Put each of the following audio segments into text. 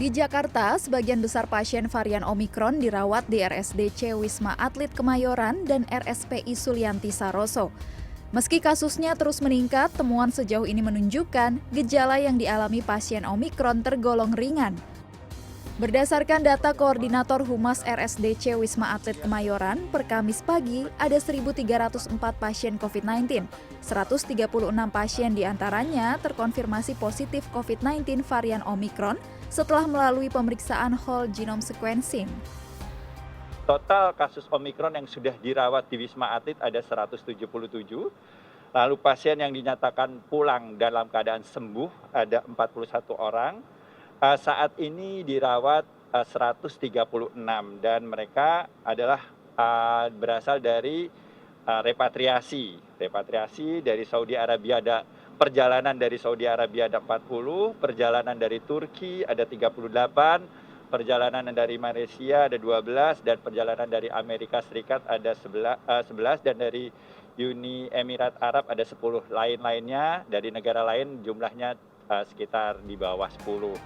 Di Jakarta, sebagian besar pasien varian Omikron dirawat di RSDC Wisma Atlet Kemayoran dan RSPI Sulianti Saroso. Meski kasusnya terus meningkat, temuan sejauh ini menunjukkan gejala yang dialami pasien Omikron tergolong ringan. Berdasarkan data Koordinator Humas RSDC Wisma Atlet Kemayoran, per Kamis pagi ada 1.304 pasien COVID-19. 136 pasien diantaranya terkonfirmasi positif COVID-19 varian Omikron setelah melalui pemeriksaan whole genome sequencing. Total kasus Omikron yang sudah dirawat di Wisma Atlet ada 177, lalu pasien yang dinyatakan pulang dalam keadaan sembuh ada 41 orang. Saat ini dirawat 136 dan mereka adalah berasal dari repatriasi dari Saudi Arabia. Ada perjalanan dari Saudi Arabia ada 40, perjalanan dari Turki ada 38, perjalanan dari Malaysia ada 12, dan perjalanan dari Amerika Serikat ada 11, dan dari Uni Emirat Arab ada 10. Lain-lainnya dari negara lain jumlahnya sekitar di bawah 10.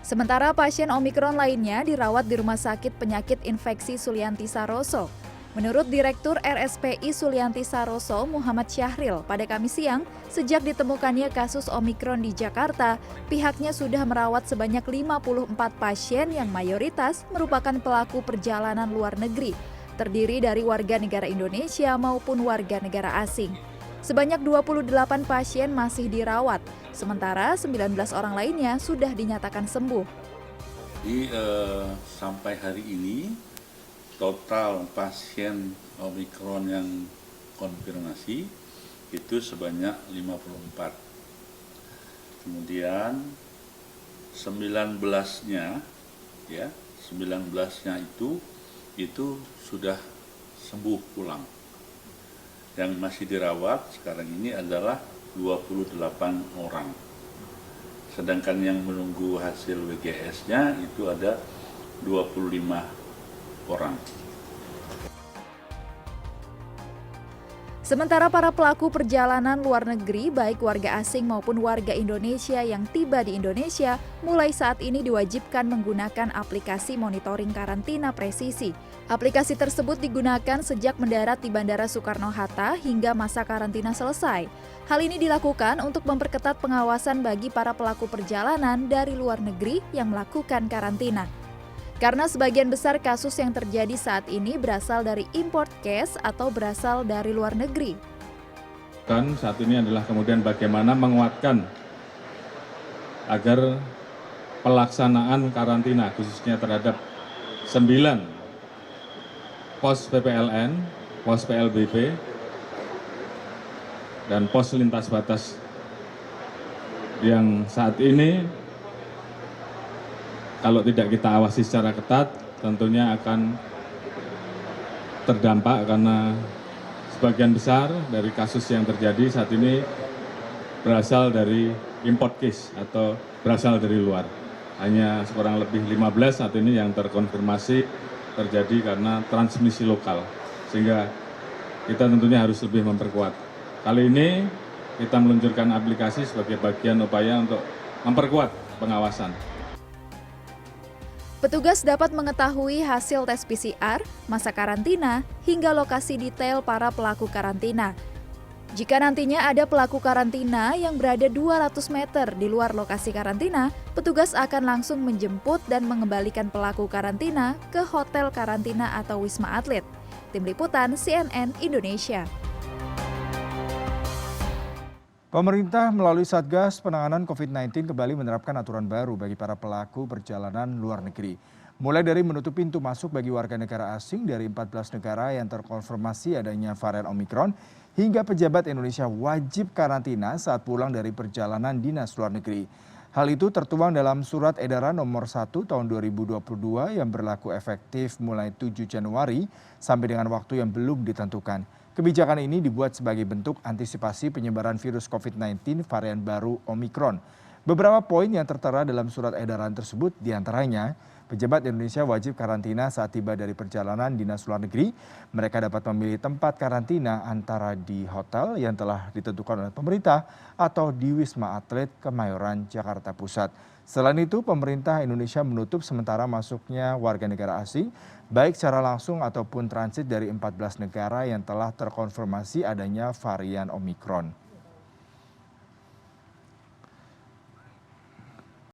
Sementara pasien Omikron lainnya dirawat di Rumah Sakit Penyakit Infeksi Sulianti Saroso. Menurut Direktur RSPI Sulianti Saroso, Muhammad Syahril, pada Kamis siang, sejak ditemukannya kasus Omikron di Jakarta, pihaknya sudah merawat sebanyak 54 pasien yang mayoritas merupakan pelaku perjalanan luar negeri, terdiri dari warga negara Indonesia maupun warga negara asing. Sebanyak 28 pasien masih dirawat, sementara 19 orang lainnya sudah dinyatakan sembuh. Jadi sampai hari ini total pasien Omikron yang konfirmasi itu sebanyak 54. Kemudian 19-nya itu sudah sembuh pulang. Yang masih dirawat sekarang ini adalah 28 orang. Sedangkan yang menunggu hasil WGS-nya itu ada 25 orang. Sementara para pelaku perjalanan luar negeri, baik warga asing maupun warga Indonesia yang tiba di Indonesia, mulai saat ini diwajibkan menggunakan aplikasi monitoring karantina presisi. Aplikasi tersebut digunakan sejak mendarat di Bandara Soekarno-Hatta hingga masa karantina selesai. Hal ini dilakukan untuk memperketat pengawasan bagi para pelaku perjalanan dari luar negeri yang melakukan karantina. Karena sebagian besar kasus yang terjadi saat ini berasal dari import case atau berasal dari luar negeri. Dan saat ini adalah kemudian bagaimana menguatkan agar pelaksanaan karantina khususnya terhadap 9 pos PPLN, pos PLBP, dan pos lintas batas yang saat ini kalau tidak kita awasi secara ketat tentunya akan terdampak karena sebagian besar dari kasus yang terjadi saat ini berasal dari import case atau berasal dari luar. Hanya kurang lebih 15 saat ini yang terkonfirmasi terjadi karena transmisi lokal. Sehingga kita tentunya harus lebih memperkuat. Kali ini kita meluncurkan aplikasi sebagai bagian upaya untuk memperkuat pengawasan. Petugas dapat mengetahui hasil tes PCR, masa karantina, hingga lokasi detail para pelaku karantina. Jika nantinya ada pelaku karantina yang berada 200 meter di luar lokasi karantina, petugas akan langsung menjemput dan mengembalikan pelaku karantina ke hotel karantina atau Wisma Atlet. Tim Liputan CNN Indonesia. Pemerintah melalui Satgas Penanganan COVID-19 kembali menerapkan aturan baru bagi para pelaku perjalanan luar negeri. Mulai dari menutup pintu masuk bagi warga negara asing dari 14 negara yang terkonfirmasi adanya varian Omikron, hingga pejabat Indonesia wajib karantina saat pulang dari perjalanan dinas luar negeri. Hal itu tertuang dalam Surat Edaran Nomor 1 Tahun 2022 yang berlaku efektif mulai 7 Januari sampai dengan waktu yang belum ditentukan. Kebijakan ini dibuat sebagai bentuk antisipasi penyebaran virus COVID-19 varian baru Omikron. Beberapa poin yang tertera dalam surat edaran tersebut diantaranya Pejabat Indonesia wajib karantina saat tiba dari perjalanan dinas luar negeri. Mereka dapat memilih tempat karantina antara di hotel yang telah ditentukan oleh pemerintah atau di Wisma Atlet Kemayoran, Jakarta Pusat. Selain itu, pemerintah Indonesia menutup sementara masuknya warga negara asing, baik secara langsung ataupun transit dari 14 negara yang telah terkonfirmasi adanya varian Omikron.